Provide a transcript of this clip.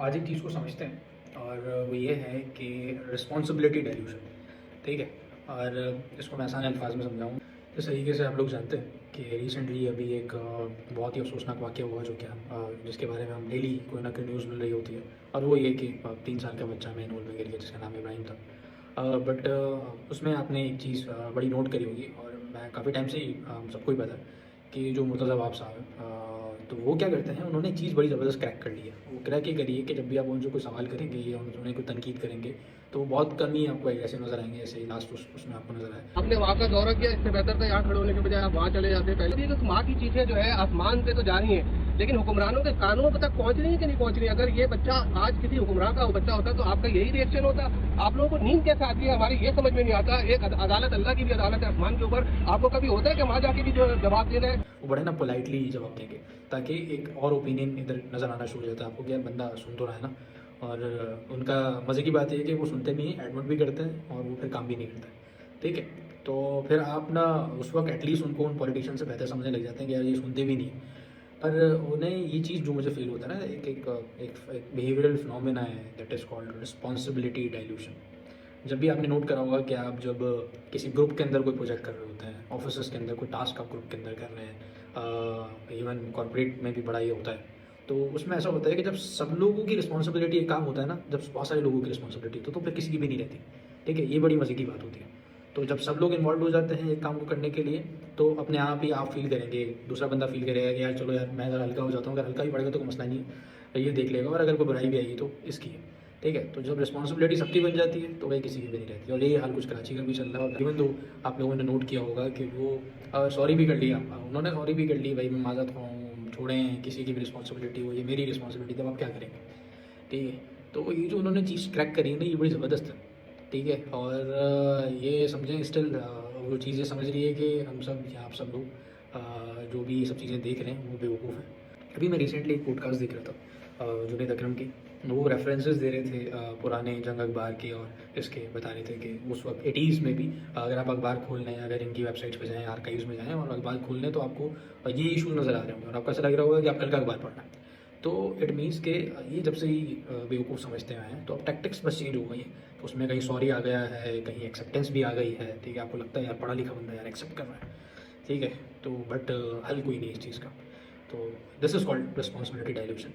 आज एक चीज़ को समझते हैं और वो ये है कि रिस्पॉन्सिबिलिटी डाइल्यूशन, ठीक है। और इसको मैं आसान अल्फाज में समझाऊँ। जिस तरीके से आप लोग जानते हैं कि रिसेंटली अभी एक बहुत ही अफसोसनाक वाक़या हुआ, जो क्या जिसके बारे में हम डेली कोई ना कोई न्यूज़ मिल रही होती है, और वो ये कि 3 साल का बच्चा मेन होल में गिर गया जिसका नाम इब्राहिम था। बट उसमें आपने एक चीज़ बड़ी नोट करी होगी, और मैं काफ़ी टाइम से ही सबको ही पता है कि जो मुर्तज़ा वाब साहब हैं, तो वो क्या करते हैं, उन्होंने चीज़ बड़ी ज़बरदस्त क्रैक कर ली है। वो क्रैक ये करी है कि जब भी आप उनसे कोई सवाल करेंगे या उन्हें कोई तनकीद करेंगे, तो बहुत कम ही आपको ऐसे नज़र आएंगे जैसे लास्ट उसमें आपको नज़र आया। आपने वहाँ का दौरा किया, इससे बेहतर था यहाँ खड़े होने के बजाय आप वहाँ चले जाते। पहले भी तो माँ की चीजें जो है आसमान से तो जा रही हैं, लेकिन हुक्मरानों के कानों तक पहुँच रही है कि नहीं पहुँच रही है। अगर ये बच्चा आज किसी हुक्मरान का बच्चा होता तो आपका यही रिएक्शन होता। आप लोगों को नींद कैसे आती है हमारी ये समझ में नहीं आता। एक अदालत अल्लाह की भी अदालत है आसमान के ऊपर, आपको कभी होता है कि वहाँ जाके भी जो जवाब देना है? वो बड़े ना पोलाइटली जवाब देंगे, ताकि एक और ओपिनियन इधर नज़र आना शुरू हो जाता है आपको कि यार बंदा सुन तो रहा है ना। और उनका मज़े की बात ये है कि वो सुनते नहीं हैं, एडमिट भी करते हैं और वो फिर काम भी नहीं करते हैं, ठीक है। तो फिर आप ना उस वक्त एटलीस्ट उनको उन पॉलिटिशियन से बेहतर समझने लग जाते हैं कि यार ये सुनते भी नहीं हैं। पर उन्हें ये चीज़ जो मुझे फ़ील होता है ना, एक बिहेवियरल फिनोमेना है, that is called responsibility dilution. जब भी आपने नोट करा होगा कि आप जब किसी ग्रुप के अंदर कोई प्रोजेक्ट कर रहे होते हैं, ऑफिसर्स के अंदर कोई टास्क आप ग्रुप के अंदर कर रहे हैं, इवन कॉर्पोरेट में भी बड़ा ये होता है, तो उसमें ऐसा होता है कि जब सब लोगों की रिस्पॉन्सिबिलिटी एक काम होता है ना, जब बहुत सारे लोगों की रिस्पॉन्सिबिलिटी तो फिर किसी की भी नहीं रहती, ठीक है। ये बड़ी मज़े की बात होती है। तो जब सब लोग इन्वॉल्व हो जाते हैं एक काम को करने के लिए, तो अपने आप ही आप फील करेंगे, दूसरा बंदा फील करेगा कि यार चलो यार मैं अगर हल्का हो जाता हूँ, अगर हल्का भी पड़ेगा तो कोई मसला नहीं है, ये देख लेगा, और अगर कोई बुराई भी आएगी तो इसकी है, ठीक है। तो जब रिस्पॉन्सिबिलिटी सबकी बन जाती है तो वही किसी की भी नहीं रहती, और ये हाल कुछ कराची का भी चल रहा है। और इवन तो आप लोगों ने नोट किया होगा कि वो सॉरी भी कर लिया, उन्होंने सॉरी भी कर ली, भाई मैं माजत हूँ, छोड़ें, किसी की भी रिस्पॉन्सिबिलिटी हो, ये मेरी रिस्पॉन्सिबिलिटी, तब आप क्या करेंगे, ठीक है। तो ये जो उन्होंने चीज़ क्रैक करी है ना, ये बड़ी ज़बरदस्त है, ठीक है। और ये समझें स्टिल वो चीज़ ये समझ रही है कि हम सब या आप सब लोग जो भी ये सब चीज़ें देख रहे हैं वो बेवकूफ़ हैं। अभी मैं रिसेंटली एक पॉडकास्ट देख रहा था जुनैद अकरम की। वो रेफरेंसेस दे रहे थे पुराने जंग अखबार के, और इसके बता रहे थे कि उस वक्त 80s में भी अगर आप अखबार खोल लें, अगर इनकी वेबसाइट्स पे जाएँ, आर्काइव्स में जाएँ और अखबार खोल लें, तो आपको ये इशूज़ नज़र आ रहे होंगे और आपको ऐसा लग रहा होगा कि आप कल का अखबार पढ़ना है। तो इट मीन्स के ये जब से ही बेवकूफ़ समझते आए हैं, तो अब टैक्टिक्स बस चेंज हो गई हैं। तो उसमें कहीं सॉरी आ गया है, कहीं एक्सेप्टेंस भी आ गई है, ठीक है। आपको लगता है यार पढ़ा लिखा बंदा यार एक्सेप्ट कर रहा है, ठीक है। तो बट हल कोई नहीं इस चीज़ का। तो this is called responsibility dilution.